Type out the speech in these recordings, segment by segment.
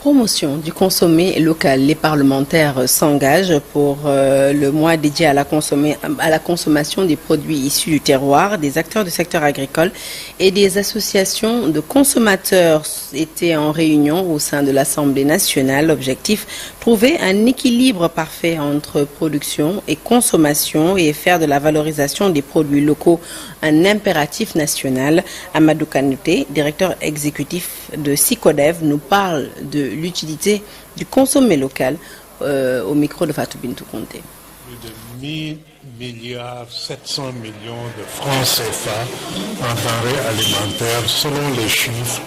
promotion du consommé local. Les parlementaires s'engagent pour le mois dédié à la consommation des produits issus du terroir. Des acteurs du secteur agricole et des associations de consommateurs étaient en réunion au sein de l'Assemblée nationale. L'objectif, trouver un équilibre parfait entre production et consommation et faire de la valorisation des produits locaux un impératif national. Amadou Kanouté, directeur exécutif de SICODEV, nous parle de l'utilité du consommé local au micro de Fatou Bintou Conté. Plus de 1 milliard 700 millions de francs CFA en denrées alimentaires selon les chiffres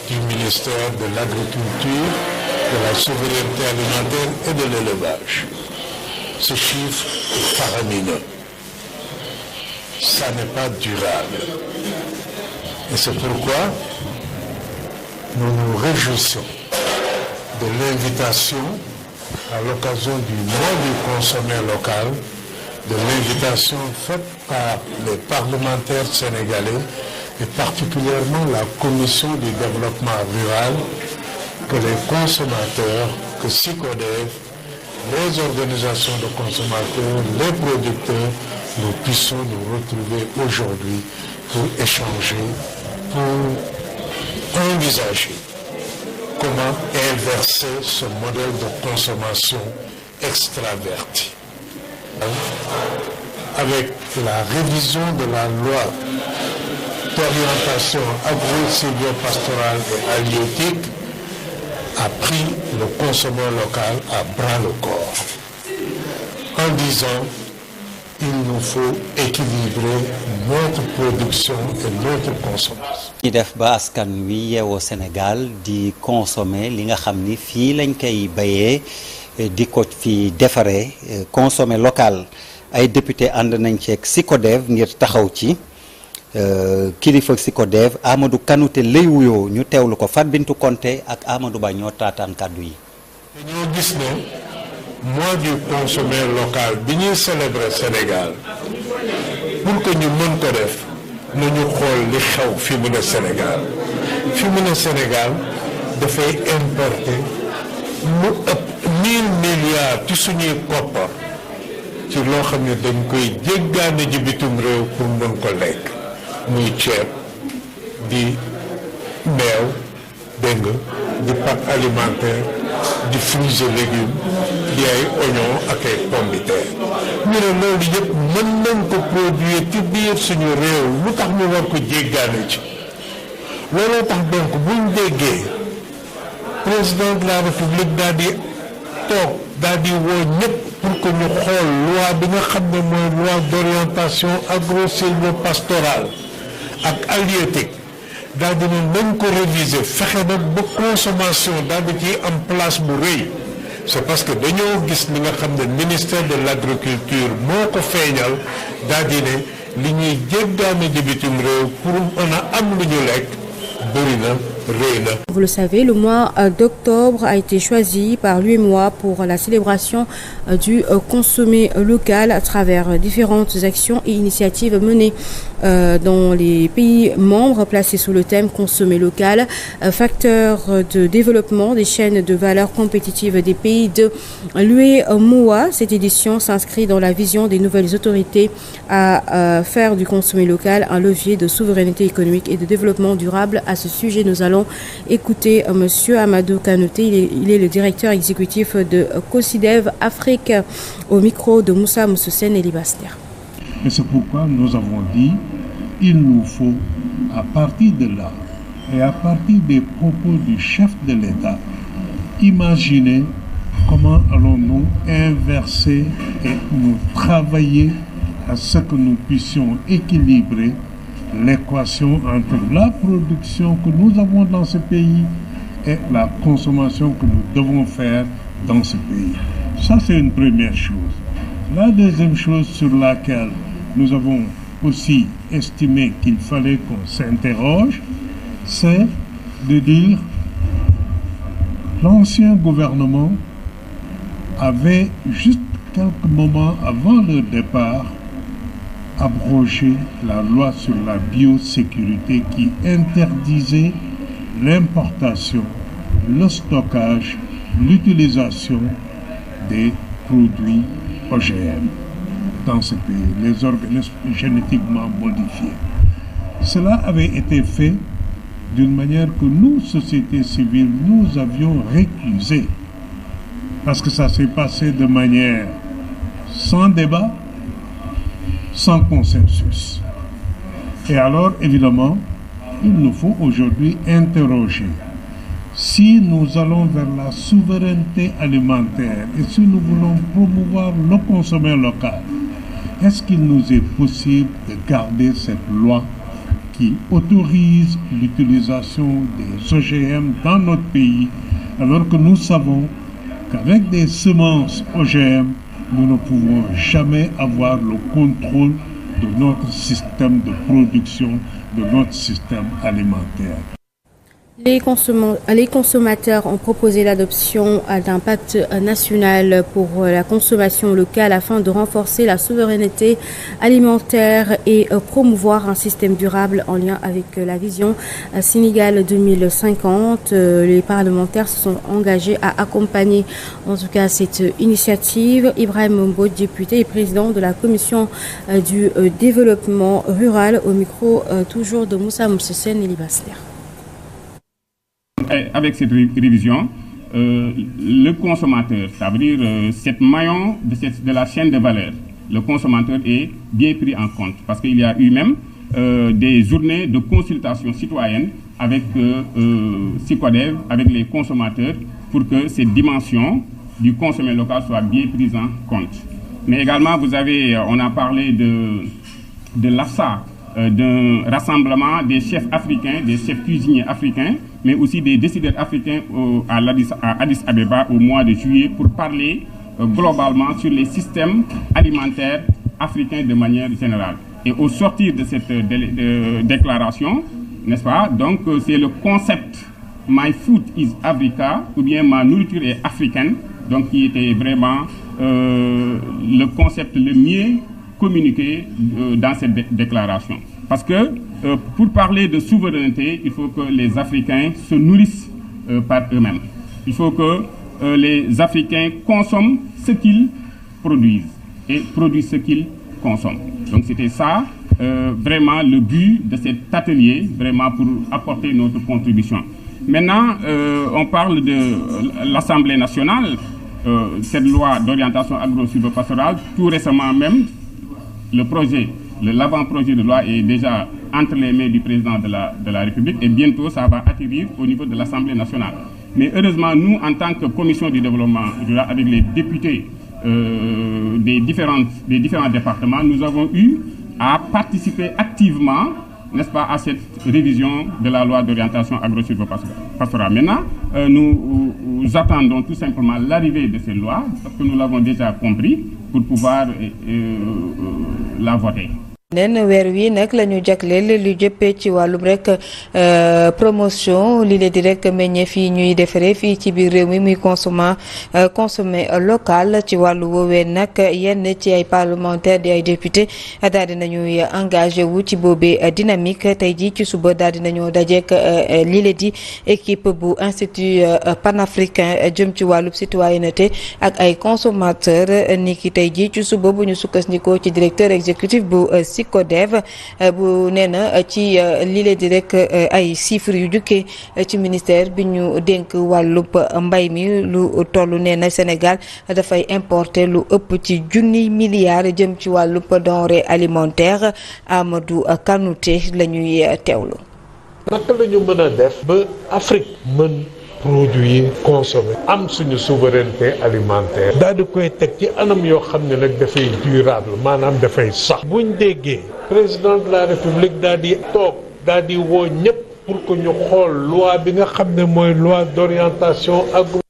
du ministère de l'Agriculture, de la souveraineté alimentaire et de l'élevage. Ce chiffre est faramineux. Ça n'est pas durable. Et c'est pourquoi nous nous réjouissons de l'invitation à l'occasion du mois du consommé local, de l'invitation faite par les parlementaires sénégalais et particulièrement la Commission du développement rural, que les consommateurs, que SICODEV, les organisations de consommateurs, les producteurs, nous puissions nous retrouver aujourd'hui pour échanger, pour envisager comment inverser ce modèle de consommation extraverti. Avec la révision de la loi d'orientation agro-sylvo-pastorale et halieutique, a pris le consommé local à bras le corps, en disant il nous faut équilibrer notre production et notre consommation. ñi def ba askan wi yeewoo Sénégal di consommer li nga xam ni fii lañ koy bayee di ko fi defaree consommer local ay député ànd nañ ci ak SICODEV ngir taxaw ci kilifa SICODEV Amadou Kanouté lay wuyoo ñu teewlu ko Fatou Bintou Conté ak Amadou Ba ñoo taataan kàddu yi. dañoo gis ne mois du consommé local bi ñuy célébrer Sénégal pour que ñu mën ko def nañu xool li xew fi mu ne Sénégal dafay importer lu ëpp 1000 milliards ci suñuy koppar ci loo xam ne dañ koy jéggaane ji bitum réew pour mën ko lekk muy ceeb di meew dégg nga di pâte alimentaire di fruits et légumes di ay oignon ak ay pomme de terre ñu ne loolu yëpp mën nañ ko produire ci biir suñu réew lu tax ñu war ko jéggaane ci looloo tax donc buñ déggee président de la république daal di toog daal di woo ñëpp pour que ñu xool loi bi nga xam ne mooy loi d'orientation agro-sylvo-pastorale ak halieutique daal di ne nañ ko réviser fexe nag ba consommation daal di ciy am place bu rëy c'est parce que dañoo gis li nga xam ne ministère de l'agriculture moo ko feeñal daal di ne li ñuy jéggaane ji bitim réew pour mën a am lu ñu lekk bëri na rëy na. Vous le savez, le mois d'octobre a été choisi par l'UEMOA pour la célébration du consommé local à travers différentes actions et initiatives menées dans les pays membres placés sous le thème consommé local, facteur de développement des chaînes de valeur compétitives des pays de l'UEMOA. Cette édition s'inscrit dans la vision des nouvelles autorités à faire du consommé local un levier de souveraineté économique et de développement durable. À ce sujet, nous allons écouter Monsieur Amadou Kanouté. Il est le directeur exécutif de COSIDEV Afrique au micro de Moussa Moussoussen et Libaster. Et c'est pourquoi nous avons dit il nous faut, à partir de là et à partir des propos du chef de l'État, imaginer comment allons-nous inverser et nous travailler à ce que nous puissions équilibrer l'équation entre la production que nous avons dans ce pays et la consommation que nous devons faire dans ce pays. Ça, c'est une première chose. La deuxième chose sur laquelle nous avons aussi estimé qu'il fallait qu'on s'interroge, c'est de dire l'ancien gouvernement avait juste quelques moments avant le départ abrogé la loi sur la biosécurité qui interdisait l'importation le stockage, l'utilisation des produits OGM dans ce pays, les organismes génétiquement modifiés. Cela avait été fait d'une manière que nous, société civile, nous avions récusé. Parce que ça s'est passé de manière sans débat, sans consensus. Et alors, évidemment, il nous faut aujourd'hui interroger si nous allons vers la souveraineté alimentaire et si nous voulons promouvoir le consommer local, est-ce qu'il nous est possible de garder cette loi qui autorise l'utilisation des OGM dans notre pays, alors que nous savons qu'avec des semences OGM, nous ne pouvons jamais avoir le contrôle de notre système de production, de notre système alimentaire. Les consommateurs ont proposé l'adoption d'un pacte national pour la consommation locale afin de renforcer la souveraineté alimentaire et promouvoir un système durable en lien avec la vision Sénégal 2050. Les parlementaires se sont engagés à accompagner en tout cas cette initiative. Ibrahim Mbo, député et président de la commission du développement rural, au micro toujours de Moussa Moussessène et Libasler. Avec cette révision, le consommateur, ça veut dire cette maillon de la chaîne de valeur, le consommateur est bien pris en compte parce qu'il y a eu même des journées de consultation citoyenne avec SICODEV, avec les consommateurs, pour que ces dimensions du consommé local soient bien prises en compte. Mais également, on a parlé de l'AFSA, d'un rassemblement des chefs africains, des chefs cuisiniers africains, mais aussi des décideurs africains à Addis Abeba au mois de juillet pour parler globalement sur les systèmes alimentaires africains de manière générale. Et au sortir de cette déclaration, n'est-ce pas, donc c'est le concept My Food is Africa, ou bien ma nourriture est africaine, donc qui était vraiment le concept le mieux communiqué dans cette déclaration. Parce que pour parler de souveraineté, il faut que les Africains se nourrissent par eux-mêmes. Il faut que les Africains consomment ce qu'ils produisent et produisent ce qu'ils consomment. Donc c'était ça vraiment le but de cet atelier, vraiment pour apporter notre contribution. Maintenant, on parle de l'Assemblée nationale, cette loi d'orientation agro-silvopastorale. Tout récemment même, l'avant-projet de loi est déjà entre les mains du président de la République et bientôt ça va atterrir au niveau de l'Assemblée nationale. Mais heureusement, nous, en tant que commission du développement rural, avec les députés des différents départements, nous avons eu à participer activement, n'est-ce pas, à cette révision de la loi d'orientation agro-silvopastorale. Maintenant, nous attendons tout simplement l'arrivée de cette loi, parce que nous l'avons déjà compris, pour pouvoir la voter. nen weer wi nag la ñu jagleel lu jëppee ci wàllum rek promotion li leen di rek meññeef yi ñuy defaree fii ci biir réew mi muy consommé local ci wàllu woowee nag yenn ci ay parlementaires di ay député daal di nañuy engagé wu ci boobee dynamique tey jii ci suba daal di nañoo dajeek li leen di équipe bu institut panafricain jëm ci wàllub citoyenneté ak ay consommateurs ni ki tey jii ci suba bu ñu sukkandikoo ci directeur exécutif bu SICODEV bu nee na ci lile di rek ay chiffres yu jukkee ci ministère bi ñu dénk wàllub mbay mi lu toll nee na Sénégal dafay importer lu ëpp ci junniy milliards jëm ci wàllub denrée alimentaire. Amadou Kanouté la ñuy teewlu. naka la ñu mën a def ba Afrique mën produire consommer am suñu souveraineté alimentaire daal di koy teg ci anam yoo xam ne nag dafay durable maanaam dafay sax buñ déggee président de la république daal di toog daal di woo ñëpp pour que ñu xool loi bi nga xam ne mooy loi d'orientation agro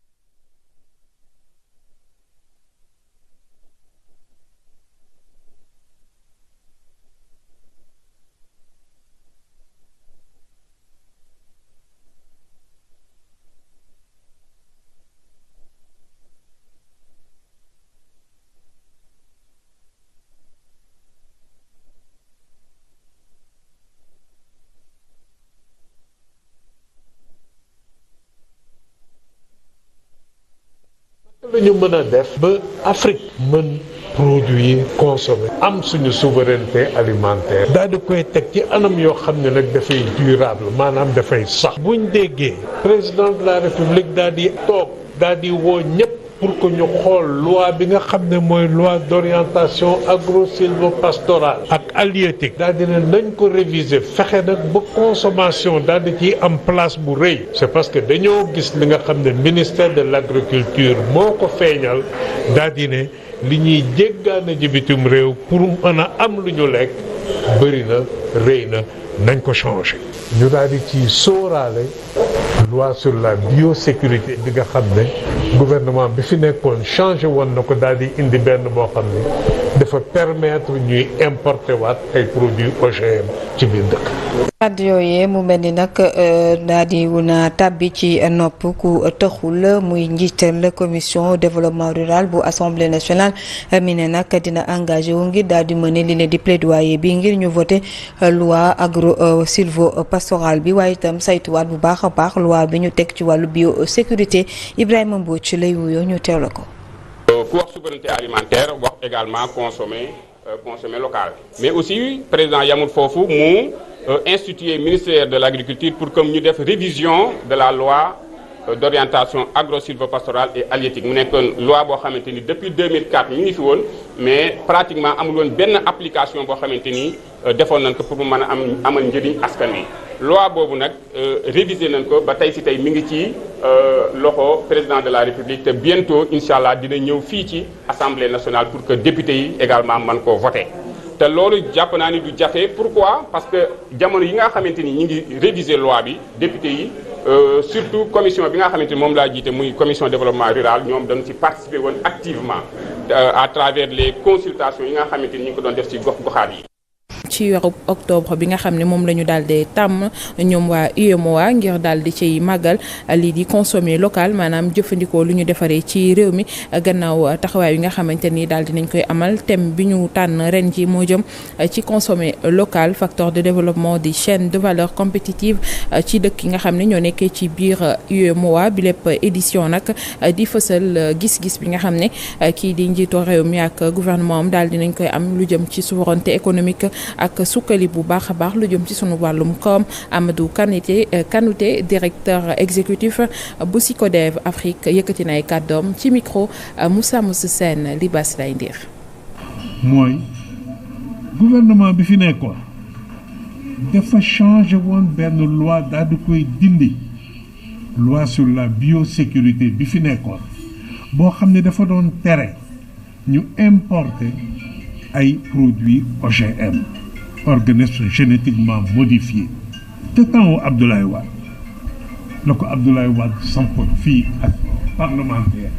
la ñu mën a def ba Afrique mën produire consommer am suñu souveraineté alimentaire daal di koy teg ci anam yoo xam ne nag dafay durable maanaam dafay sax buñ déggee président de la république daal di toog daal di woo ñëpp pour que ñu xool loi bi nga xam ne mooy loi d'orientation agro-sylvo-pastorale ak halieutique daal di ne nañ ko réviser fexe nag ba consommation daal di ciy am place bu rëy c'est parce que dañoo gis li nga xam ne ministère de l'agriculture moo ko feeñal daal di ne li ñuy jéggaane ji bitim réew pour mën a am lu ñu lekk bëri na rëy na nañ ko changer ñu daal di ci sóoraale loi sur la biosécurité bi nga xam ne gouvernement bi fi nekkoon changé woon na ko daal di indi benn boo xam ne dafa permettre ñuy importer waat ay produits OGM ci biir dëkk. kàddu yooyee mu mel ni nag daal di wuna tàbbi ci nopp ku tëxul muy njiital commission développement rural bu assemblée nationale mi ne nag dina engagé wu ngir daal di mëne li leen di plaidoyer bi ngir ñu voté loi agro sylvo pastoral bi waaye itam saytuwaat bu baax a baax loi bi ñu teg ci wàllu biosécurité Ibrahima Mbodj lay wuyoo ñu teewla ko. ku wax souveraineté alimentaire wax également consommer local mais aussi président yamul foofu mu instituer ministère de l'agriculture pour que ñu def révision de la loi d'orientation agro-sylvo-pastorale et halieutique mu nekkoon loi boo xamante ni depuis 2004 ñu ngi fi woon mais pratiquement amul woon benn application boo xamante ni defoon nañ ko pour mu mën a amal njëriñ askan wi. loi boobu nag révisé nañ ko ba tey si tey mi ngi ci loxo président de la république te bientôt incha allah dina ñëw fii ci assemblée nationale pour que député yi également mën koo voter. te loolu jàpp naa ni du jafe pourquoi parce que jamono yi nga xamante ni ñu ngi réviser loi bi député yi surtout commission bi nga xamante ni moom laa jiite muy commission développement rural ñoom dañu ci participer woon activement à travers les consultations yi nga xamante ni ñu ngi ko doon def ci gox-goxaat yi. ci weeru octobre bi nga xam ne moom la ñu daal di tàmm ñoom waa UEMOA ngir daal di ciy màggal lii di consommer local maanaam jëfandikoo lu ñu defaree ci réew mi gannaaw taxawaay yi nga xamante ni daal di nañ koy amal thème bi ñu tànn ren ji moo jëm ci consommer local facteur de développement des chaînes de valeur compétitive ci dëkk yi nga xam ne ñoo nekkee ci biir UEMOA bi lépp édition nag di fësal gis-gis bi nga xam ne kii di njiitu réew mi ak gouvernement am daal di nañ koy am lu jëm ci souveraineté économique ak sukkali bu baax a baax lu jëm ci sunu wàllum koom Amadou Kanouté directeur exécutif bu SYCODEV Afrique yëkkati na ay kàddoom ci micro Moussa Sène Libas lay ndir mooy gouvernement bi fi nekkoon dafa changé woon benn loi daal di koy dindi loi sur la biosécurité bi fi nekkoon boo xam ne dafa doon tere ñu importer ay produits OGM organismes génétiquement modifiés te temps wu Abdoulaye Wade la ko Abdoulaye Wade sampoon fii ak parlementaire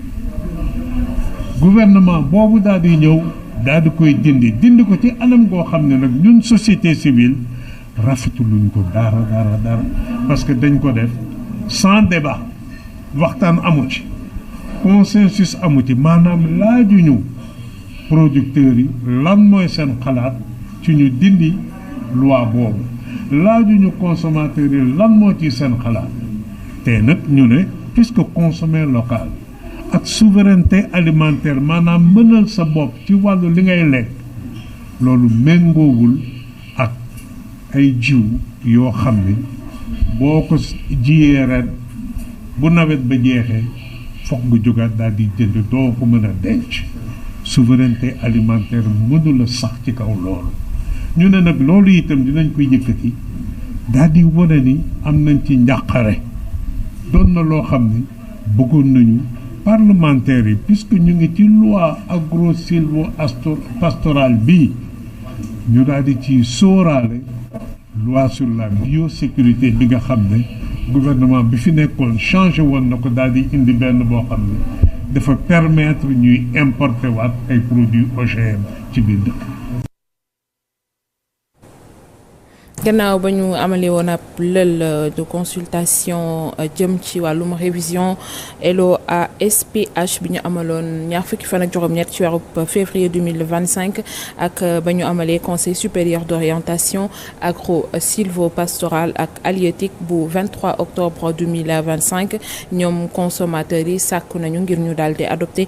gouvernement boobu daal di ñëw daal di koy dindi ko ci anam goo xam ne nag ñun société civile rafetuluñ ko dara parce que dañ ko def sans débat waxtaan amu ci consensus amu ci maanaam laajuñu producteurs yi lan mooy seen xalaat ci ñu dindi loi boobu laajuñu consommateurs yi lan moo ci seen xalaat te nag ñu ne puisque consommer local ak souveraineté alimentaire maanaam mënal sa bopp ci wàllu li ngay lekk loolu méngoowul ak ay jiw yoo xam ni boo ko jiyee ren bu nawet ba jeexee foog nga jógaat daal di jënd doo ko mën a denc souveraineté alimentaire mënula sax ci kaw loolu ñu ne nag loolu itam dinañ koy yëkkati daal di wane ni am nañ ci njàqare doon na loo xam ni bëggoon nañu parlementaires yi puisque ñu ngi ci loi agro-sylvo-pastorale bii ñu daal di ci sóoraale loi sur la biosécurité bi nga xam ne gouvernement bi fi nekkoon changé woon na ko daal di indi benn boo xam ne dafa permettre ñuy importer waat ay produits OGM ci biir dëkk. gannaaw ba ñu amalee woon ab lël de consultation jëm ci wàllum révision LOA-SPH bi ñu amaloon ñaar fukki fan ak juróom-ñett ci weeru février 2025 ak ba ñu amalee conseil supérieur d'orientation agro-sylvo-pastoral ak halieutique bu 23 octobre 2025 ñoom consommateurs yi sàkku nañu ngir ñu daal di adopté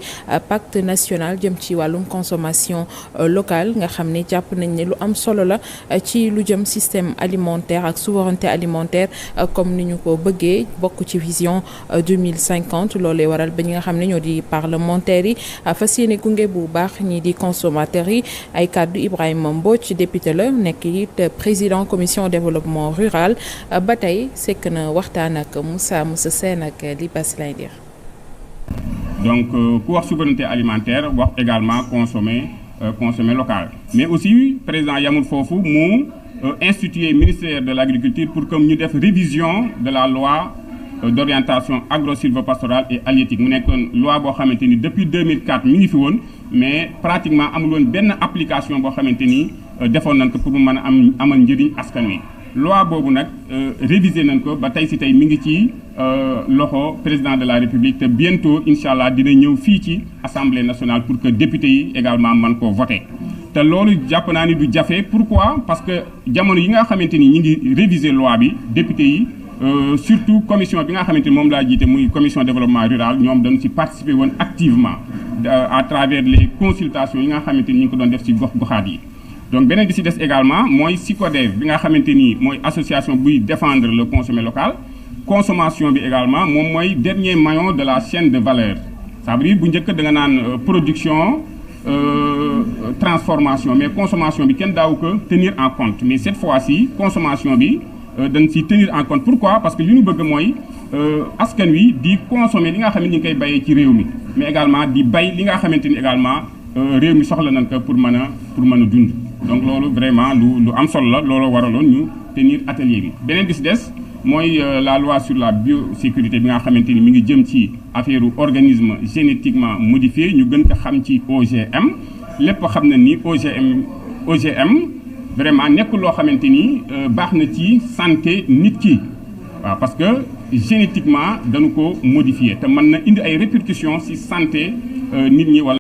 pacte national jëm ci wàllum consommation locale nga xam ne jàpp nañ ne lu am solo la ci lu jëm système alimentaire ak souveraineté alimentaire comme ni ñu ko bëggee bokk ci vision 2050 loolee waral ba ñi nga xam ne ñoo di parlementaires yi fas yéene gunge bu baax ñi di consommateurs yi ay kàddu Ibrahima Mbodj député la nekk it président commission développement rural ba tey sekk na waxtaan ak Moussa Sène ak Libas lay dir donc ku wax souveraineté alimentaire wax également consommer local mais aussi président yamul foofu mu instituer ministère de l'agriculture pour que ñu def révision de la loi d'orientation agro-sylvo-pastorale et halieutique mu nekkoon loi boo xamante ni depuis 2004 mi ngi fi woon mais pratiquement amul woon benn application boo xamante ni defoon nañ ko pour mu mën a amal njëriñ askan wi. loi boobu nag révisé nañ ko ba tey si tey mi ngi ci loxo président de la république te bientôt incha allah dina ñëw fii ci assemblée nationale pour que député yi également mën koo voter. te loolu jàpp naa ni du jafe pourquoi parce que jamono yi nga xamante ni ñi ngi réviser loi bi député yi surtout commission bi nga xamante ni moom laa jiite muy commission développement rural ñoom dañu ci participer woon activement à travers les consultations yi nga xamante ni ñu ngi ko doon def ci gox-goxaat yi. donc beneen bi ci des également mooy SYCODEV bi nga xamante ni mooy association buy défendre le consommé local consommation bi également moom mooy dernier maillon de la chaîne de valeur ça veut dire bu njëkk da nga naan production. Transformation mais consommation bi kenn daaw ko tenir en compte mais cette fois-ci consommation bi dañ ci tenir en compte pourquoi parce que li ñu bëgg mooy askan wi di consommer li nga xam ne ñu ngi koy bayee ci réew mi mais également di bay li nga xamante ni également réew mi soxla nañ ko pour mën a dund donc loolu vraiment lu am solo la loolu waraloon ñu tenir atelier bi beneen bi ci des mooy la loi sur la biosécurité bi nga xamante ni mi ngi jëm ci affaire organisme génétiquement modifié ñu gën ko xam ci OGM lépp xam na ni OGM vraiment nekkul loo xamante ni baax na ci santé nit ki waaw parce que génétiquement dañu ko modifié te mën na indi ay répercussions ci santé nit ñi wala